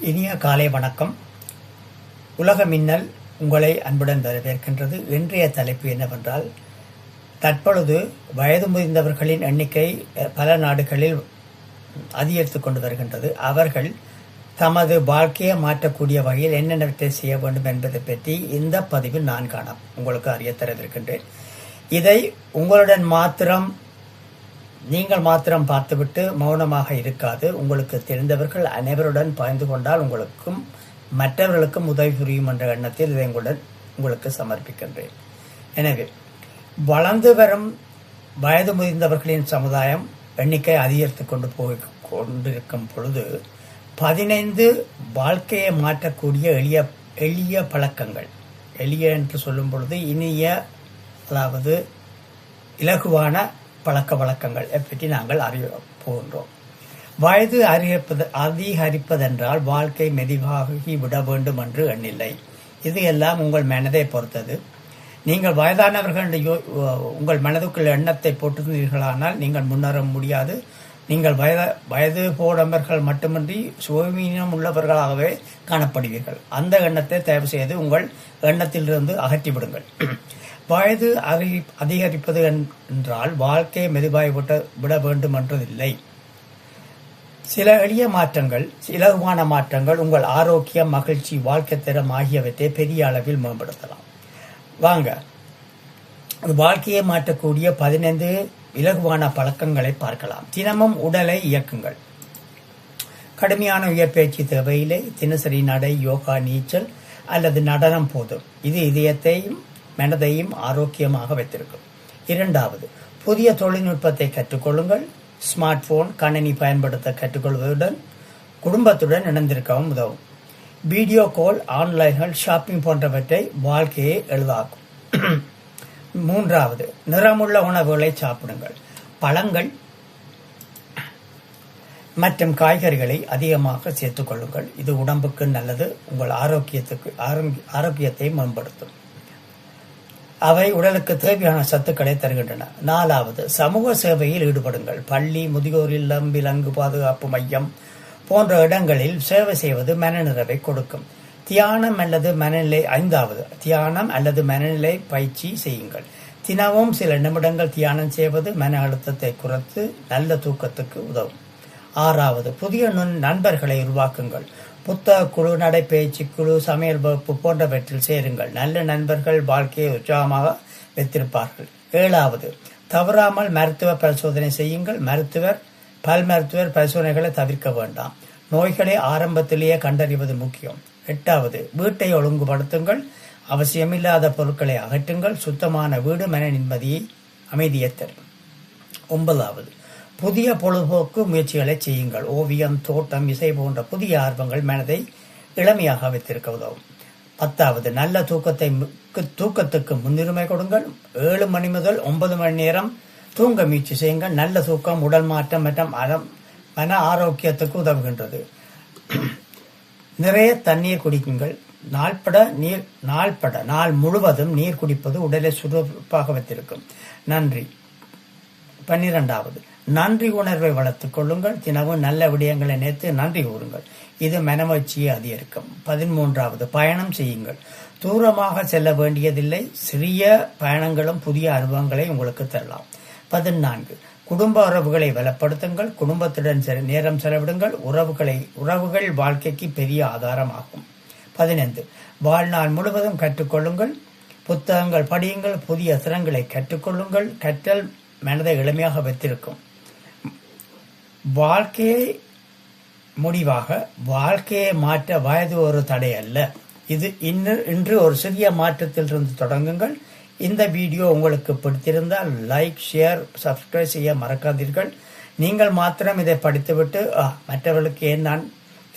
இனிய காலை வணக்கம். உலக மின்னல் உங்களை அன்புடன் வரவேற்கின்றது. இன்றைய தலைப்பு என்னவென்றால், தற்பொழுது வயது முதிர்ந்தவர்களின் எண்ணிக்கை பல நாடுகளில் அதிகரித்து கொண்டு வருகின்றது. அவர்கள் தமது வாழ்க்கையை மாற்றக்கூடிய வகையில் என்னென்னவற்றை செய்ய வேண்டும் என்பதை பற்றி இந்த பதிவில் நான் உங்களுக்கு அறிய தரவிருக்கின்றேன். இதை உங்களுடன் நீங்கள் மாத்திரம் பார்த்துவிட்டு மௌனமாக இருக்காது. உங்களுக்கு தெரிந்தவர்கள் அனைவருடன் பகிர்ந்து கொண்டால் உங்களுக்கும் மற்றவர்களுக்கும் உதவி புரியும் என்ற எண்ணத்தில் இதை உங்களுக்கு சமர்ப்பிக்கின்றேன். எனவே வளர்ந்து வரும் வயது முதிர்ந்தவர்களின் சமுதாயம் எண்ணிக்கை அதிகரித்து கொண்டிருக்கும் பொழுது 15 வாழ்க்கையை மாற்றக்கூடிய எளிய பழக்கங்கள், எளிய என்று சொல்லும் பொழுது இனிய, அதாவது இலகுவான பழக்க வழக்கங்கள் பற்றி நாங்கள் அறிய போகின்றோம். வயது அதிகரிப்பதென்றால் வாழ்க்கை மெதுவாகி விட வேண்டும் என்று எண்ணில்லை. இது எல்லாம் உங்கள் மனதை பொறுத்தது. நீங்கள் வயதானவர்கள் உங்கள் மனதுக்குள் எண்ணத்தை போட்டிருந்தீர்களானால் நீங்கள் முன்னேற முடியாது. நீங்கள் வயது போனவர்கள் மட்டுமின்றி சுகவீனம் உள்ளவர்களாகவே காணப்படுவீர்கள். அந்த எண்ணத்தை தயவு செய்து உங்கள் எண்ணத்திலிருந்து அகற்றிவிடுங்கள். வயது அதிகரிப்பது என்றால் வாழ்க்கையை மெதுவாய் விட வேண்டும் என்றதில்லை. சில எளிய மாற்றங்கள், இலகுவான மாற்றங்கள் உங்கள் ஆரோக்கியம், மகிழ்ச்சி, வாழ்க்கை தரம் ஆகியவற்றை பெரிய அளவில் மேம்படுத்தலாம். வாங்க, வாழ்க்கையை மாற்றக்கூடிய 15 இலகுவான பழக்கங்களை பார்க்கலாம். தினமும் உடலை இயக்குங்கள். கடுமையான உயற்பயிற்சி தேவையில்லை. தினசரி நடை, யோகா, நீச்சல் அல்லது நடனம் போதும். இது இதயத்தையும் மனதையும் ஆரோக்கியமாக வைத்திருக்கும். 2வது, புதிய தொழில்நுட்பத்தை கற்றுக்கொள்ளுங்கள். ஸ்மார்ட் போன், கணினி பயன்படுத்த கற்றுக்கொள்வதுடன் குடும்பத்துடன் இணைந்திருக்கவும் உதவும். வீடியோ கால், ஆன்லைன்கள், ஷாப்பிங் போன்றவற்றை வாழ்க்கையை எளிதாக்கும். 3வது, நிறமுள்ள உணவுகளை சாப்பிடுங்கள். பழங்கள் மற்றும் காய்கறிகளை அதிகமாக சேர்த்துக் கொள்ளுங்கள். இது உடம்புக்கு நல்லது. உங்கள் ஆரோக்கியத்தை மேம்படுத்தும். அவை உடலுக்கு தேவையான சத்துக்களை தருகின்றன. 4வது, சமூக சேவையில் ஈடுபடுங்கள். பள்ளி, முதியோர் இல்லம், விலங்கு பாதுகாப்பு மையம் போன்ற இடங்களில் சேவை செய்வது மனநிறைவை கொடுக்கும். தியானம் அல்லது மனநிலை 5வது, தியானம் அல்லது மனநிலை பயிற்சி செய்யுங்கள். தினமும் சில நிமிடங்கள் தியானம் செய்வது மன அழுத்தத்தை குறைத்து நல்ல தூக்கத்துக்கு உதவும். 6வது, புதிய நண்பர்களை உருவாக்குங்கள். புத்தக குழு, நடைபயிற்சி குழு, சமையல் வகுப்பு போன்றவற்றில் சேருங்கள். நல்ல நண்பர்கள் வாழ்க்கையை உற்சாகமாக வைத்திருப்பார்கள். 7வது, தவறாமல் மருத்துவ பரிசோதனை செய்யுங்கள். பல் மருத்துவர் பரிசோதனைகளை தவிர்க்க வேண்டாம். நோய்களை ஆரம்பத்திலேயே கண்டறிவது முக்கியம். 8வது, வீட்டை ஒழுங்குபடுத்துங்கள். அவசியமில்லாத பொருட்களை அகற்றுங்கள். சுத்தமான வீடு மன அமைதியை தரும். 9வது, புதிய பொழுதுபோக்கு முயற்சிகளை செய்யுங்கள். ஓவியம், தோட்டம், இசை போன்ற புதிய ஆர்வங்கள் மனதை இளமையாக வைத்திருக்க உதவும். 10வது, நல்ல தூக்கத்துக்கு முன்னுரிமை கொடுங்கள். 7 மணி முதல் 9 மணி நேரம் தூங்க முயற்சி செய்யுங்கள். நல்ல தூக்கம் உடல் மாற்றம் மற்றும் மன ஆரோக்கியத்துக்கு உதவுகின்றது. நிறைய தண்ணீர் குடிக்குங்கள். நாள் முழுவதும் நீர் குடிப்பது உடலை சுறுசுறுப்பாக வைத்திருக்கும். நன்றி. 12வது, நன்றி உணர்வை வளர்த்துக் கொள்ளுங்கள். தினமும் நல்ல விடயங்களை நினைத்து நன்றி கூறுங்கள். இது மனமகிழ்ச்சியை அதிகரிக்கும். 13வது, பயணம் செய்யுங்கள். தூரமாக செல்ல வேண்டியதில்லை. சிறிய பயணங்களும் புதிய அனுபவங்களை உங்களுக்கு தரலாம். 14, குடும்ப உறவுகளை வளப்படுத்துங்கள். குடும்பத்துடன் நேரம் செலவிடுங்கள். உறவுகள் வாழ்க்கைக்கு பெரிய ஆதாரமாகும். 15, வாழ்நாள் முழுவதும் கற்றுக்கொள்ளுங்கள். புத்தகங்கள் படியுங்கள். புதிய திறன்களை கற்றுக்கொள்ளுங்கள். கற்றல் மனதை எளிமையாக வைத்திருக்கும். வாழ்க்கையை மாற்ற வயது ஒரு தடை அல்ல. இது இன்று ஒரு சிறிய மாற்றத்திலிருந்து தொடங்குங்கள். இந்த வீடியோ உங்களுக்கு பிடித்திருந்தால் லைக், ஷேர், சப்ஸ்கிரைப் செய்ய மறக்காதீர்கள். நீங்கள் மாத்திரம் இதை படித்துவிட்டு மற்றவர்களுக்கு ஏன் நான்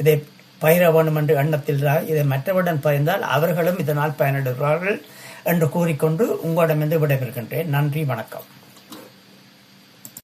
இதை பயிர வேண்டும் என்ற எண்ணத்தில் இதை மற்றவருடன் பகிர்ந்தால் அவர்களும் இதனால் பயனடைவார்கள் என்று கூறிக்கொண்டு உங்களிடமிருந்து விடைபெறுகின்றேன். நன்றி, வணக்கம்.